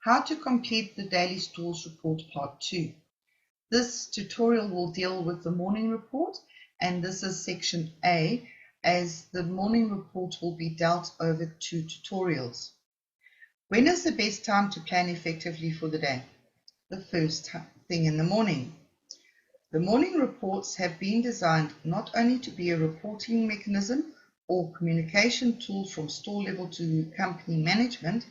How to complete the Daily Stores Report Part 2. This tutorial will deal with the morning report, and this is section A, as the morning report will be dealt over 2 tutorials. When is the best time to plan effectively for the day? The first thing in the morning. The morning reports have been designed not only to be a reporting mechanism or communication tool from store level to company management,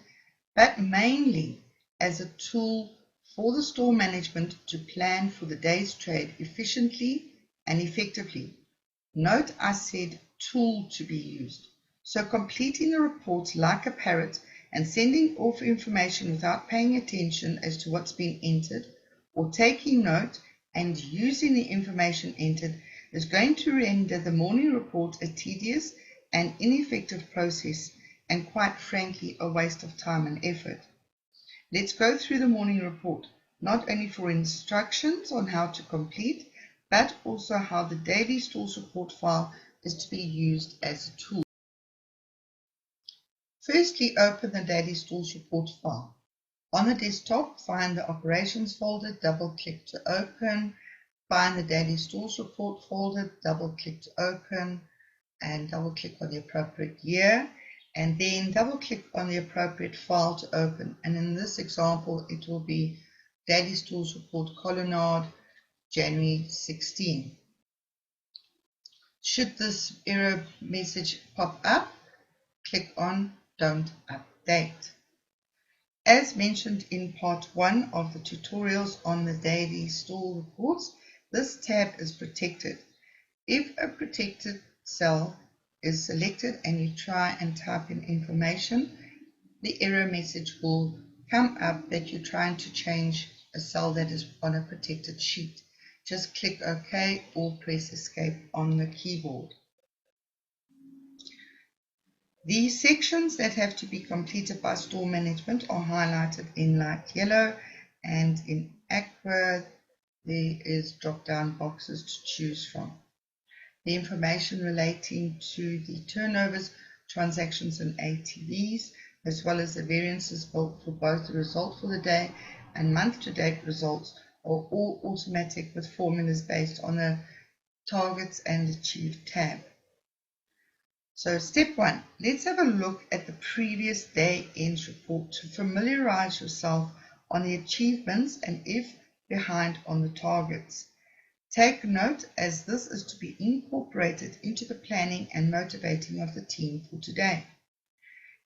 but mainly as a tool for the store management to plan for the day's trade efficiently and effectively. Note I said tool to be used. So completing the reports like a parrot and sending off information without paying attention as to what's been entered, or taking note and using the information entered, is going to render the morning report a tedious and ineffective process, and quite frankly a waste of time and effort. Let's go through the morning report, not only for instructions on how to complete, but also how the Daily Stores Report file is to be used as a tool. Firstly, open the Daily Stores Report file. On the desktop, find the Operations folder, double-click to open. Find the Daily Stores Report folder, double-click to open, and double-click on the appropriate year, and then double-click on the appropriate file to open. And in this example, it will be Daily Stores Report Colonnade, January 16. Should this error message pop up, click on Don't Update. As mentioned in part 1 of the tutorials on the Daily Store Reports, this tab is protected. If a protected cell is selected and you try and type in information, the error message will come up that you're trying to change a cell that is on a protected sheet. Just click OK or press Escape on the keyboard. The sections that have to be completed by store management are highlighted in light yellow, and in aqua there is drop-down boxes to choose from. The information relating to the turnovers, transactions and ATVs, as well as the variances for both the result for the day and month-to-date results, are all automatic with formulas based on the targets and achieved tab. So step 1, let's have a look at the previous day ends report to familiarize yourself on the achievements and if behind on the targets. Take note, as this is to be incorporated into the planning and motivating of the team for today.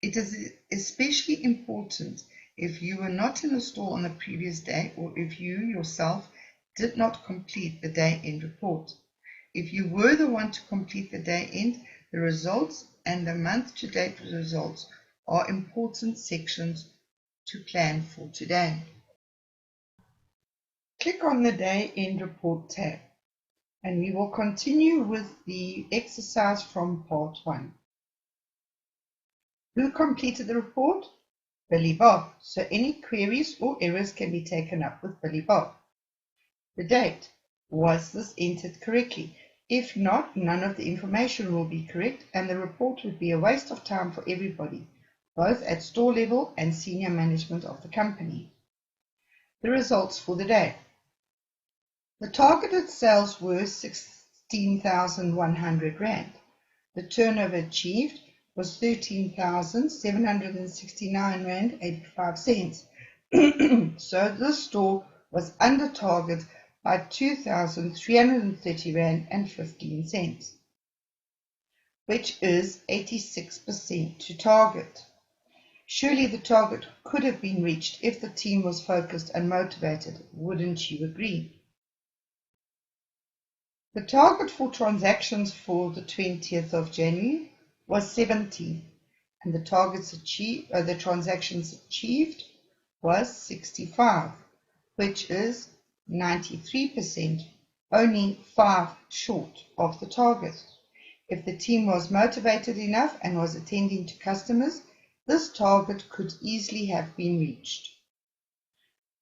It is especially important if you were not in the store on the previous day, or if you yourself did not complete the day end report. If you were the one to complete the day end, the results and the month-to-date results are important sections to plan for today. Click on the Day End Report tab, and we will continue with the exercise from part 1. Who completed the report? Billy Bob. So any queries or errors can be taken up with Billy Bob. The date. Was this entered correctly? If not, none of the information will be correct, and the report would be a waste of time for everybody, both at store level and senior management of the company. The results for the day. The targeted sales were 16,100 Rand. The turnover achieved was 13,769 Rand 85 cents. So this store was under target by 2,330 Rand and 15 cents, which is 86% to target. Surely the target could have been reached if the team was focused and motivated, wouldn't you agree? The target for transactions for the 20th of January was 70, and the transactions achieved was 65, which is 93%, only 5 short of the target. If the team was motivated enough and was attending to customers, this target could easily have been reached.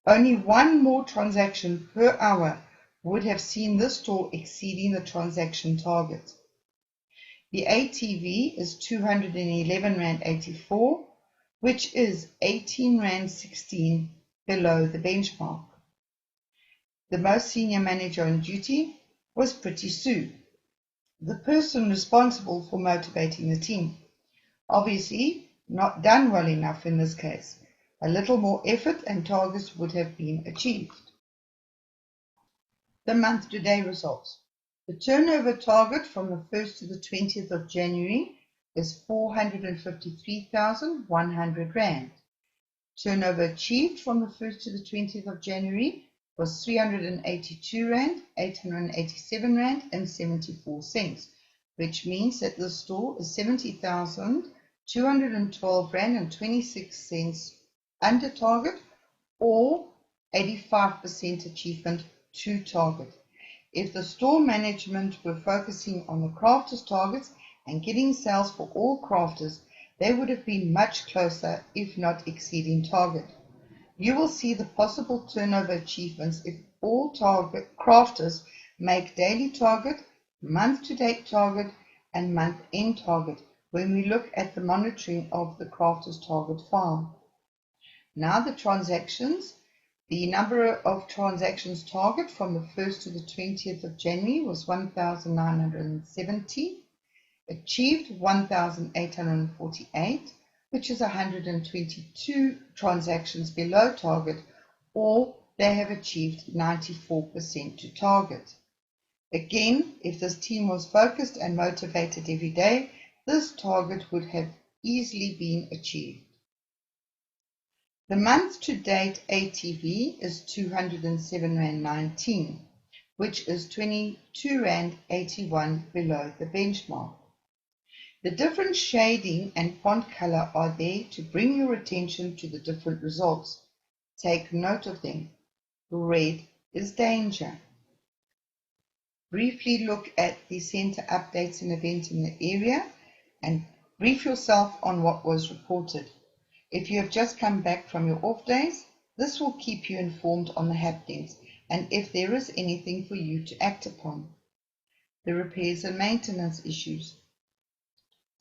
Only one more transaction per hour would have seen this store exceeding the transaction target. The ATV is 211 Rand 84, which is 18.16 below the benchmark. The most senior manager on duty was Pretty Sue, the person responsible for motivating the team. Obviously, not done well enough in this case. A little more effort and targets would have been achieved. The month-to-date results. The turnover target from the 1st to the 20th of January is 453,100 Rand. Turnover achieved from the 1st to the 20th of January was 382 Rand, 887 Rand and 74 cents, which means that the store is 70,212 Rand and 26 cents under target, or 85% achievement to target. If the store management were focusing on the crafters' targets and getting sales for all crafters, they would have been much closer, if not exceeding target. You will see the possible turnover achievements if all target crafters make daily target, month-to-date target, and month-end target when we look at the monitoring of the crafters' target file. Now the transactions. The number of transactions target from the 1st to the 20th of January was 1,970. Achieved 1,848, which is 122 transactions below target, or they have achieved 94% to target. Again, if this team was focused and motivated every day, this target would have easily been achieved. The month-to-date ATV is 207.19 Rand, which is 22.81 Rand below the benchmark. The different shading and font color are there to bring your attention to the different results. Take note of them. Red is danger. Briefly look at the center updates and events in the area and brief yourself on what was reported. If you have just come back from your off days, this will keep you informed on the happenings and if there is anything for you to act upon. The repairs and maintenance issues.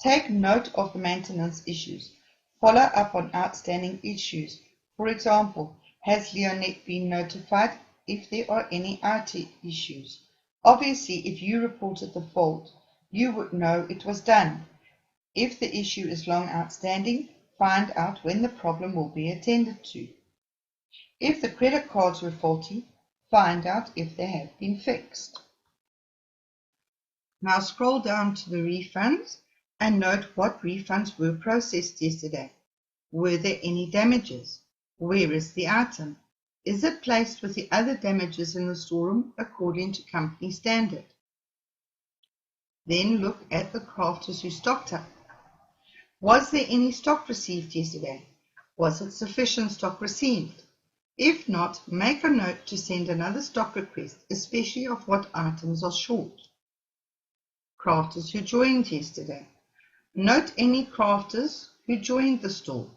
Take note of the maintenance issues. Follow up on outstanding issues. For example, has Leonette been notified if there are any IT issues? Obviously, if you reported the fault, you would know it was done. If the issue is long outstanding, find out when the problem will be attended to. If the credit cards were faulty, find out if they have been fixed. Now scroll down to the refunds and note what refunds were processed yesterday. Were there any damages? Where is the item? Is it placed with the other damages in the storeroom according to company standard? Then look at the crafters who stocked up. Was there any stock received yesterday? Was it sufficient stock received? If not, make a note to send another stock request, especially of what items are short. Crafters who joined yesterday. Note any crafters who joined the store.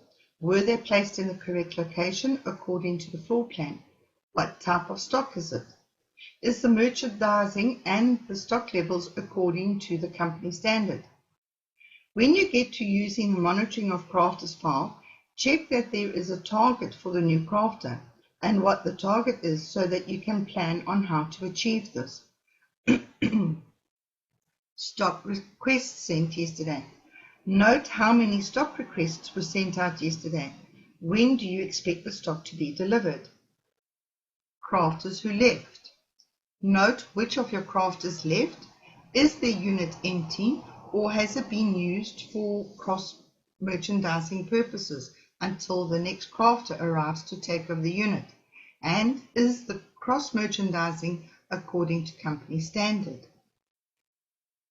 Were they placed in the correct location according to the floor plan? What type of stock is it? Is the merchandising and the stock levels according to the company standard? When you get to using the monitoring of crafters file, check that there is a target for the new crafter and what the target is so that you can plan on how to achieve this. Stock requests sent yesterday. Note how many stock requests were sent out yesterday. When do you expect the stock to be delivered? Crafters who left. Note which of your crafters left. Is their unit empty or has it been used for cross-merchandising purposes until the next crafter arrives to take over the unit? And is the cross-merchandising according to company standard?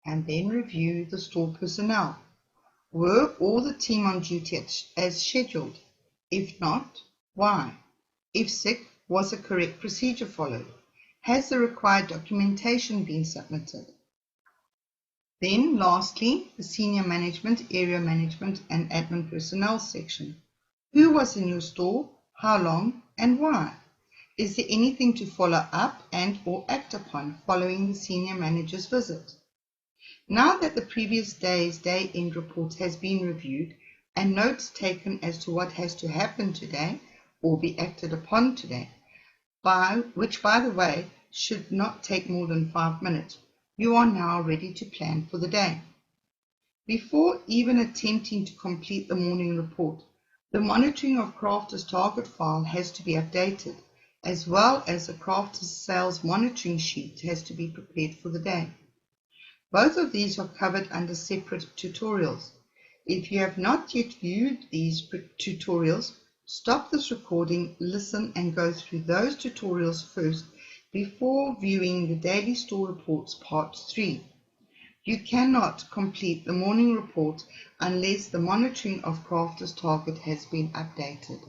And then review the store personnel. Were all the team on duty as scheduled? If not, why? If sick, was a correct procedure followed? Has the required documentation been submitted? Then, lastly, the senior management, area management, and admin personnel section. Who was in your store, how long, and why? Is there anything to follow up and or act upon following the senior manager's visit? Now that the previous day's day-end report has been reviewed, and notes taken as to what has to happen today or be acted upon today, which, by the way, should not take more than 5 minutes. You are now ready to plan for the day. Before even attempting to complete the morning report, the monitoring of Crafter's target file has to be updated, as well as the Crafter's sales monitoring sheet has to be prepared for the day. Both of these are covered under separate tutorials. If you have not yet viewed these tutorials, stop this recording, listen and go through those tutorials first before viewing the Daily Store Reports Part 3. You cannot complete the morning report unless the monitoring of Crafter's target has been updated.